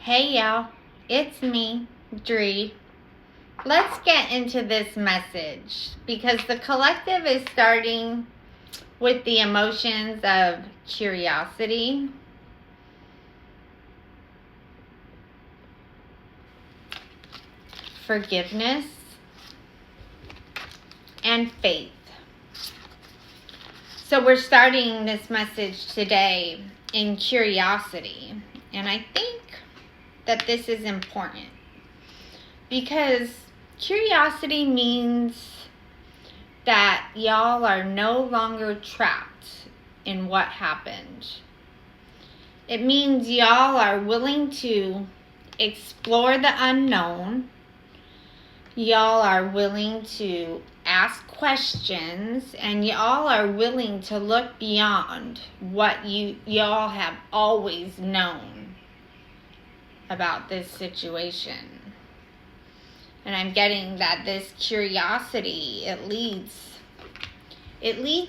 Hey y'all, it's me, Dree. Let's get into this message because the collective is starting with the emotions of curiosity, forgiveness, and faith. So we're starting this message today in curiosity, and I think that this is important because curiosity means that y'all are no longer trapped in what happened. It means y'all are willing to explore the unknown. Y'all are willing to ask questions, and y'all are willing to look beyond what y'all have always known about this situation. And I'm getting that this curiosity, it leads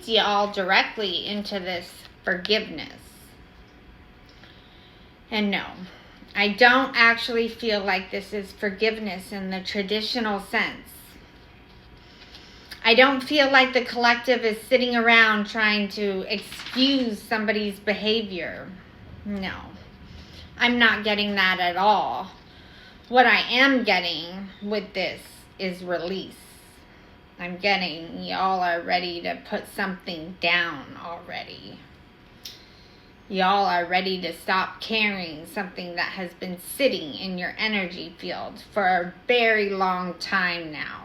y'all directly into this forgiveness. And no, I don't actually feel like this is forgiveness in the traditional sense. I don't feel like the collective is sitting around trying to excuse somebody's behavior. No, I'm not getting that at all. What I am getting with this is release. I'm getting y'all are ready to put something down already. Y'all are ready to stop carrying something that has been sitting in your energy field for a very long time now.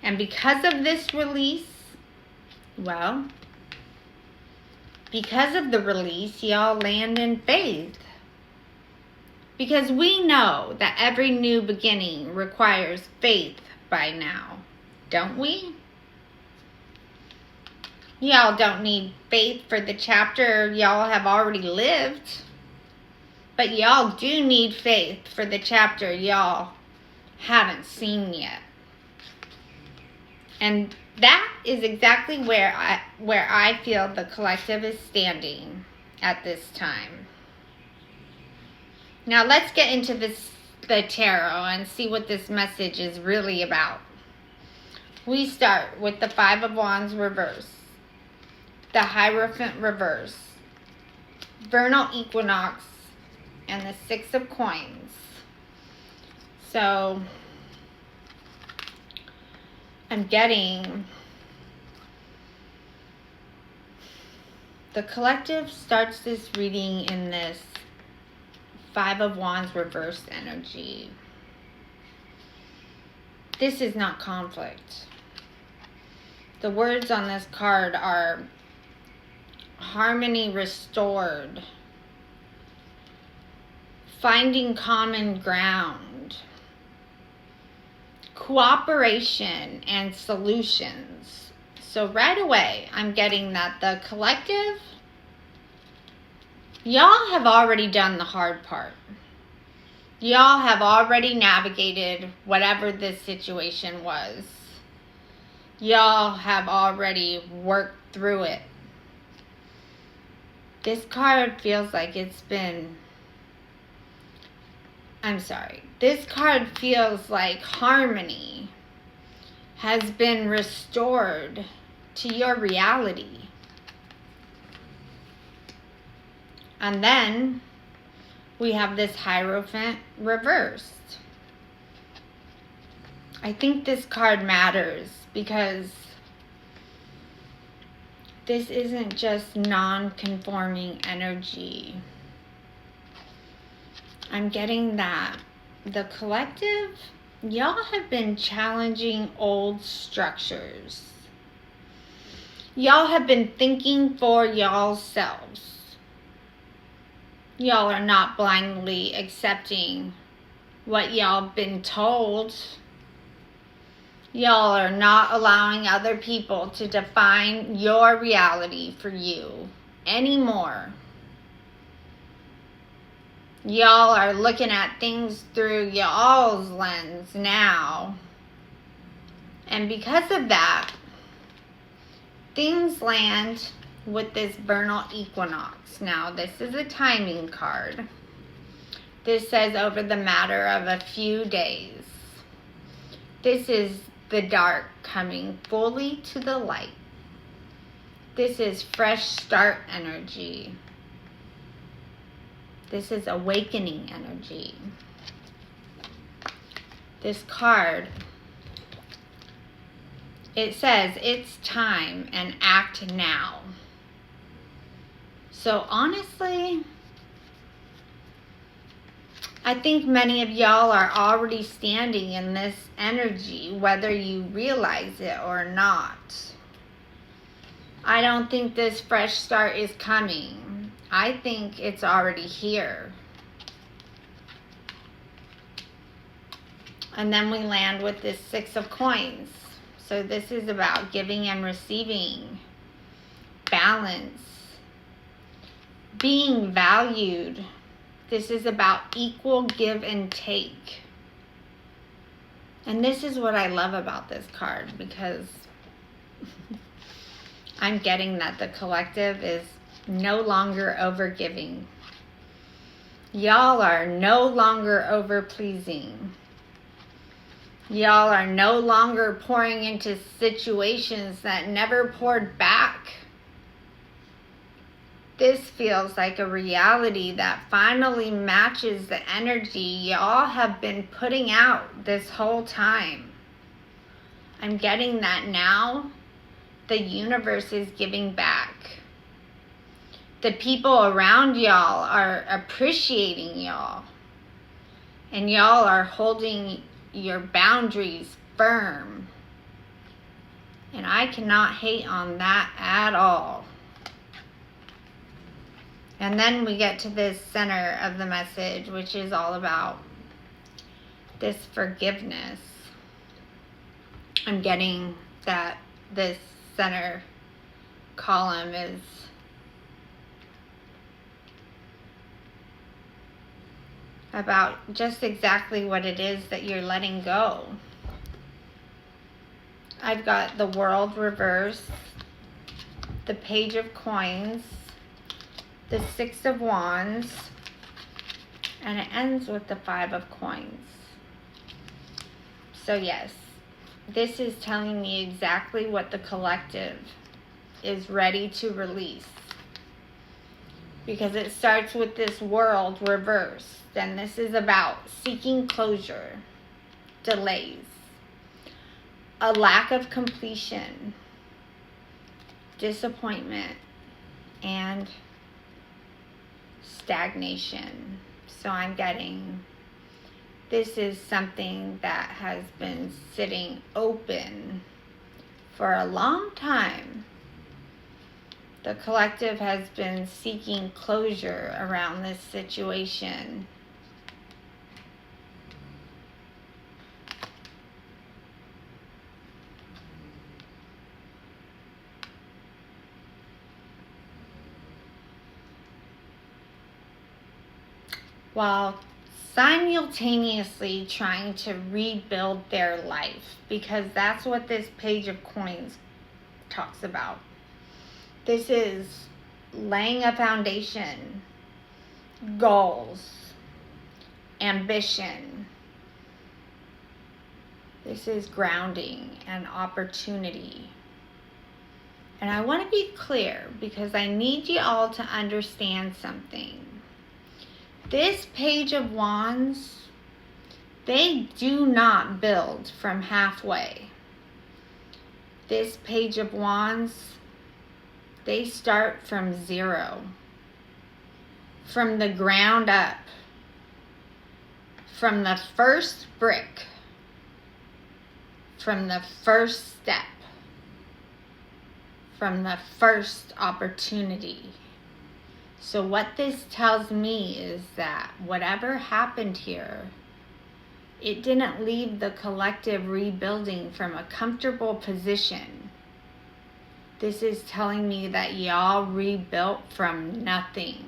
And because of this release, because of the release, y'all land in faith. Because we know that every new beginning requires faith by now, don't we? Y'all don't need faith for the chapter y'all have already lived. But y'all do need faith for the chapter y'all haven't seen yet. And that is exactly where I feel the collective is standing at this time. Now let's get into the tarot and see what this message is really about. We start with the Five of Wands reverse, the Hierophant reverse, vernal equinox, and the Six of Coins. So I'm getting the collective starts this reading in this Five of Wands reverse energy. This is not conflict. The words on this card are harmony restored, finding common ground, cooperation, and solutions. So right away, I'm getting that the collective, y'all have already done the hard part. Y'all have already navigated whatever this situation was. Y'all have already worked through it. This card feels like this card feels like harmony has been restored to your reality. And then we have this Hierophant reversed. I think this card matters because this isn't just non-conforming energy. I'm getting that the collective, y'all have been challenging old structures. Y'all have been thinking for y'all's selves. Y'all are not blindly accepting what y'all been told. Y'all are not allowing other people to define your reality for you anymore. Y'all are looking at things through y'all's lens now. And because of that, things land with this vernal equinox. Now, this is a timing card. This says over the matter of a few days. This is the dark coming fully to the light. This is fresh start energy. This is awakening energy. This card, it says it's time and act now. So honestly, I think many of y'all are already standing in this energy, whether you realize it or not. I don't think this fresh start is coming. I think it's already here. And then we land with this Six of Coins. So this is about giving and receiving, balance, being valued. This is about equal give and take. And this is what I love about this card, because I'm getting that the collective is no longer overgiving. Y'all are no longer over-pleasing. Y'all are no longer pouring into situations that never poured back. This feels like a reality that finally matches the energy y'all have been putting out this whole time. I'm getting that now the universe is giving back. The people around y'all are appreciating y'all. And y'all are holding your boundaries firm. And I cannot hate on that at all. And then we get to this center of the message, which is all about this forgiveness. I'm getting that this center column is about just exactly what it is that you're letting go. I've got the World reverse, the Page of Coins, the Six of Wands, and it ends with the Five of Coins. So yes, this is telling me exactly what the collective is ready to release. Because it starts with this World reverse. Then this is about seeking closure, delays, a lack of completion, disappointment, and stagnation. So I'm getting this is something that has been sitting open for a long time. The collective has been seeking closure around this situation. While simultaneously trying to rebuild their life, because that's what this Page of Coins talks about. This is laying a foundation, goals, ambition. This is grounding and opportunity. And I want to be clear, because I need you all to understand something. This Page of Wands, they do not build from halfway. This Page of Wands, they start from zero, from the ground up, from the first brick, from the first step, from the first opportunity. So what this tells me is that whatever happened here, it didn't leave the collective rebuilding from a comfortable position. This is telling me that y'all rebuilt from nothing.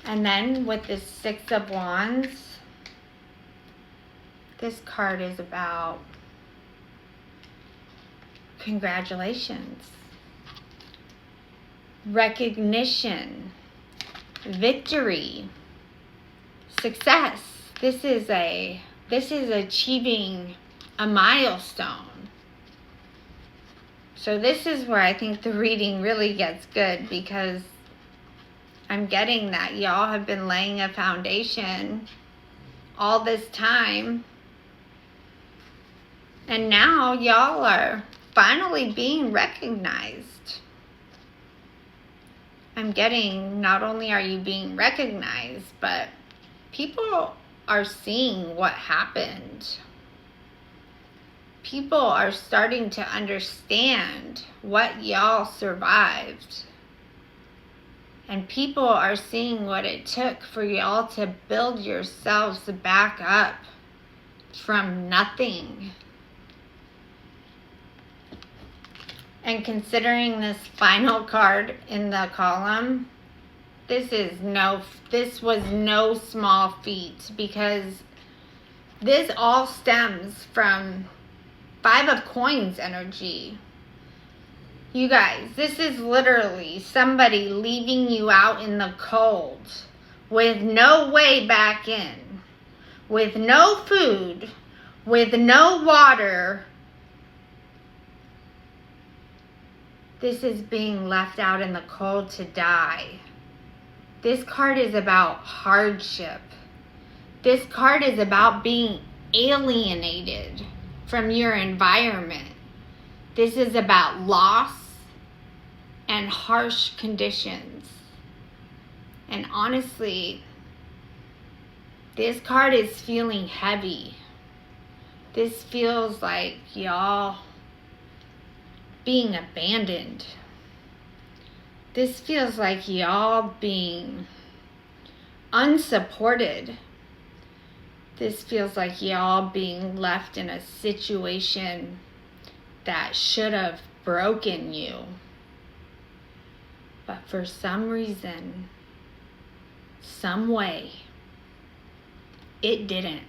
And then with the Six of Wands, this card is about congratulations. recognition, victory, success. This is achieving a milestone. So this is where I think the reading really gets good, because I'm getting that y'all have been laying a foundation all this time. And now y'all are finally being recognized. I'm getting, not only are you being recognized, but people are seeing what happened. People are starting to understand what y'all survived. And people are seeing what it took for y'all to build yourselves back up from nothing. And considering this final card in the column, this was no small feat, because this all stems from 5 of Coins energy. You guys, this is literally somebody leaving you out in the cold with no way back in, with no food, with no water. This is being left out in the cold to die. This card is about hardship. This card is about being alienated from your environment. This is about loss and harsh conditions. And honestly, this card is feeling heavy. This feels like y'all being abandoned. This feels like y'all being unsupported. This feels like y'all being left in a situation that should have broken you. But for some reason, some way, it didn't.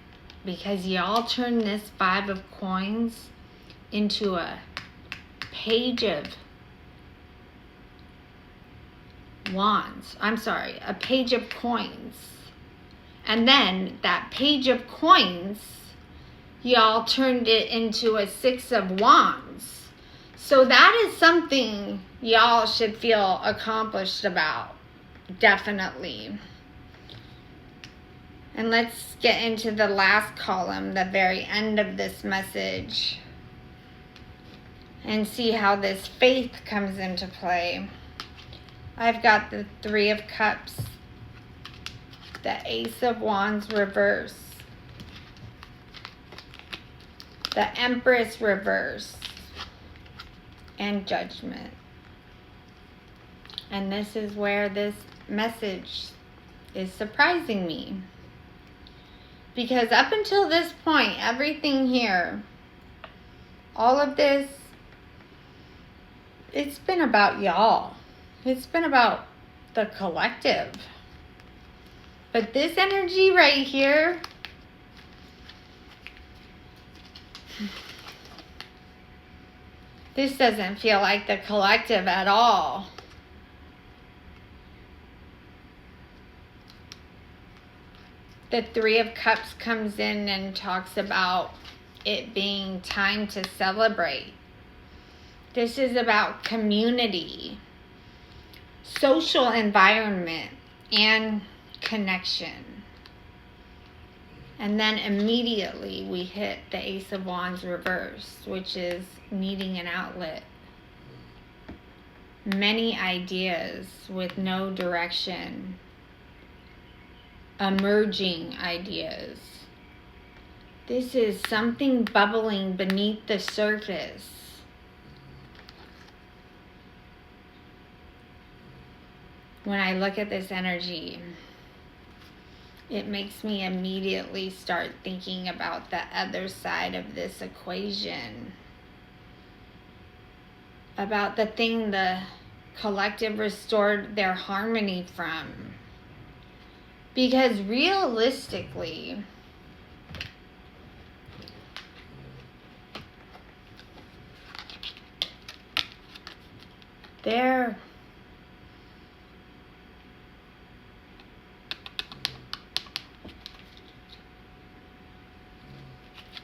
Because y'all turned this 5 of Coins into a Page of Wands. A Page of Coins. And then that Page of Coins, y'all turned it into a 6 of Wands. So that is something y'all should feel accomplished about. Definitely. And let's get into the last column, the very end of this message, and see how this faith comes into play. I've got the 3 of Cups, the Ace of Wands reverse, the Empress reverse, and Judgment. And this is where this message is surprising me. Because up until this point, everything here, all of this, it's been about y'all. It's been about the collective. But this energy right here, this doesn't feel like the collective at all. The 3 of Cups comes in and talks about it being time to celebrate. This is about community, social environment, and connection. And then immediately we hit the Ace of Wands reverse, which is needing an outlet. Many ideas with no direction. Emerging ideas. This is something bubbling beneath the surface. When I look at this energy, it makes me immediately start thinking about the other side of this equation. About the thing the collective restored their harmony from. Because realistically,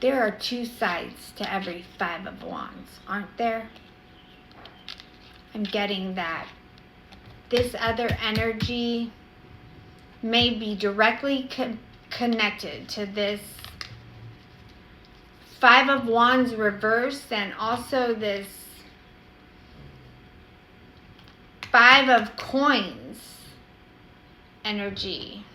There are two sides to every Five of Wands, aren't there? I'm getting that this other energy may be directly connected to this Five of Wands reversed, and also this Five of Coins energy.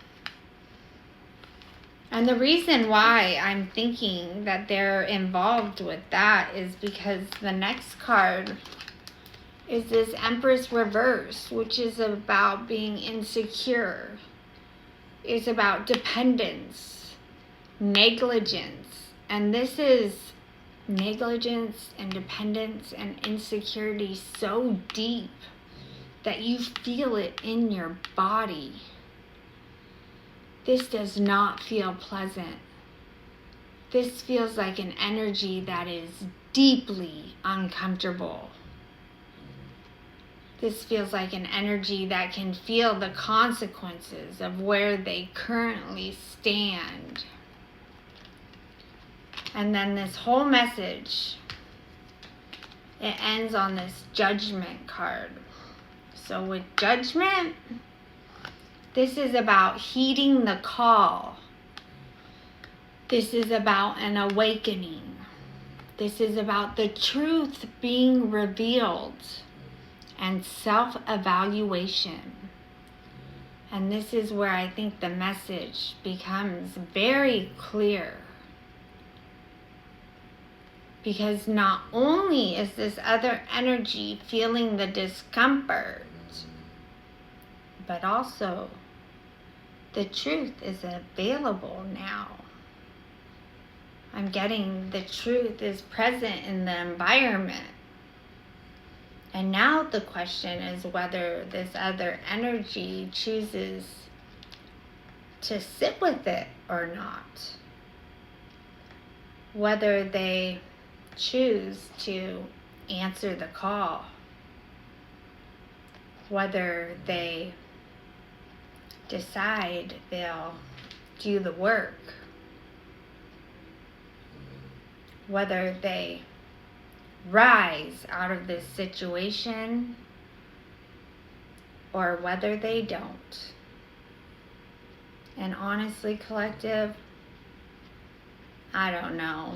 And the reason why I'm thinking that they're involved with that is because the next card is this Empress reverse, which is about being insecure. It's about dependence, negligence. And this is negligence and dependence and insecurity so deep that you feel it in your body. This does not feel pleasant. This feels like an energy that is deeply uncomfortable. This feels like an energy that can feel the consequences of where they currently stand. And then this whole message, it ends on this Judgment card. So with Judgment, this is about heeding the call. This is about an awakening. This is about the truth being revealed and self-evaluation. And this is where I think the message becomes very clear. Because not only is this other energy feeling the discomfort, but also the truth is available now. I'm getting the truth is present in the environment. And now the question is whether this other energy chooses to sit with it or not. Whether they choose to answer the call. Whether they decide they'll do the work. Whether they rise out of this situation or whether they don't. And honestly, collective, I don't know.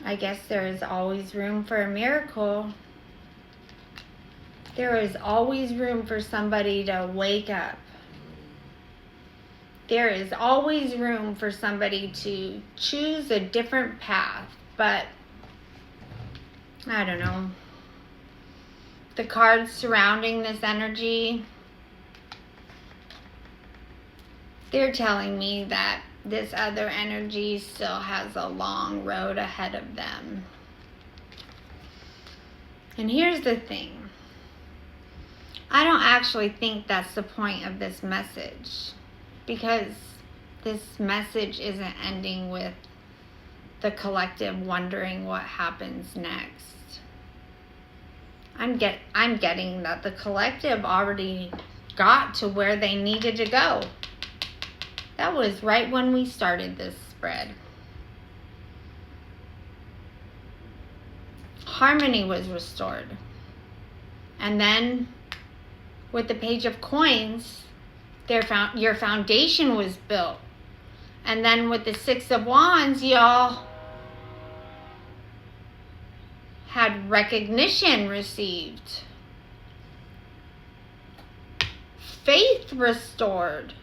I guess there is always room for a miracle. There is always room for somebody to wake up. There is always room for somebody to choose a different path, but I don't know. The cards surrounding this energy, they're telling me that this other energy still has a long road ahead of them. And here's the thing. I don't actually think that's the point of this message, because this message isn't ending with the collective wondering what happens next. I'm getting that the collective already got to where they needed to go. That was right when we started this spread. Harmony was restored. And then with the Page of Coins, your foundation was built. And then with the Six of Wands, y'all had recognition received. Faith restored.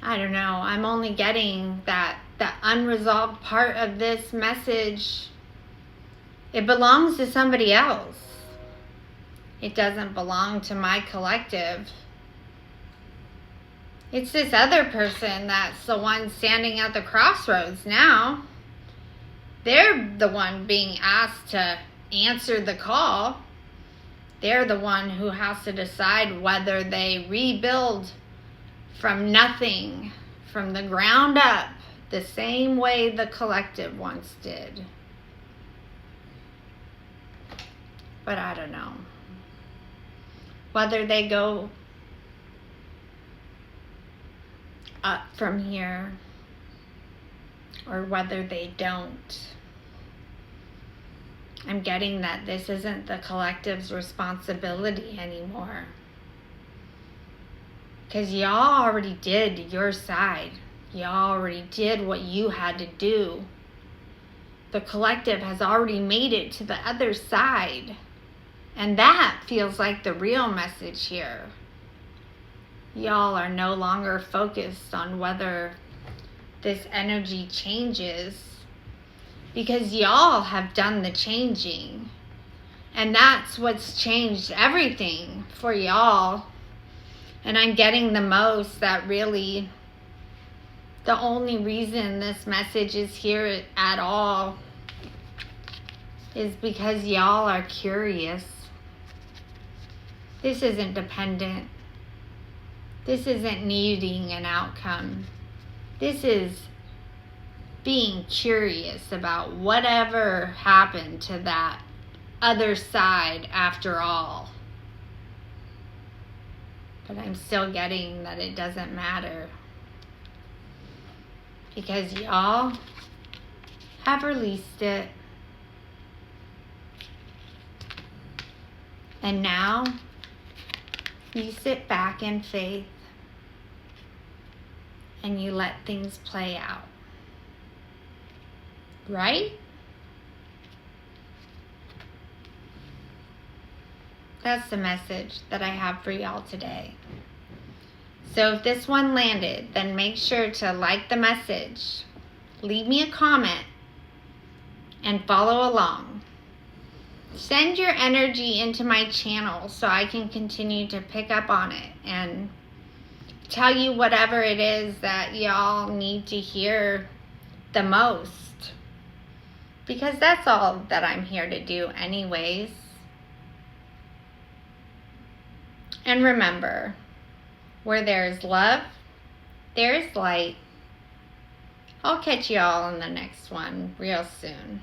I don't know. I'm only getting that the unresolved part of this message, it belongs to somebody else. It doesn't belong to my collective. It's this other person that's the one standing at the crossroads now. They're the one being asked to answer the call. They're the one who has to decide whether they rebuild from nothing, from the ground up, the same way the collective once did. But I don't know. Whether they go up from here or whether they don't. I'm getting that this isn't the collective's responsibility anymore. Because y'all already did your side. Y'all already did what you had to do. The collective has already made it to the other side. And that feels like the real message here. Y'all are no longer focused on whether this energy changes, because y'all have done the changing. And that's what's changed everything for y'all. And I'm getting the most that really the only reason this message is here at all is because y'all are curious. This isn't dependent. This isn't needing an outcome. This is being curious about whatever happened to that other side after all. But I'm still getting that it doesn't matter. Because y'all have released it. And now you sit back in faith and you let things play out. Right? That's the message that I have for y'all today. So if this one landed, then make sure to like the message, leave me a comment, and follow along. Send your energy into my channel so I can continue to pick up on it and tell you whatever it is that y'all need to hear the most. Because that's all that I'm here to do anyways. And remember, where there is love, there is light. I'll catch y'all in the next one real soon.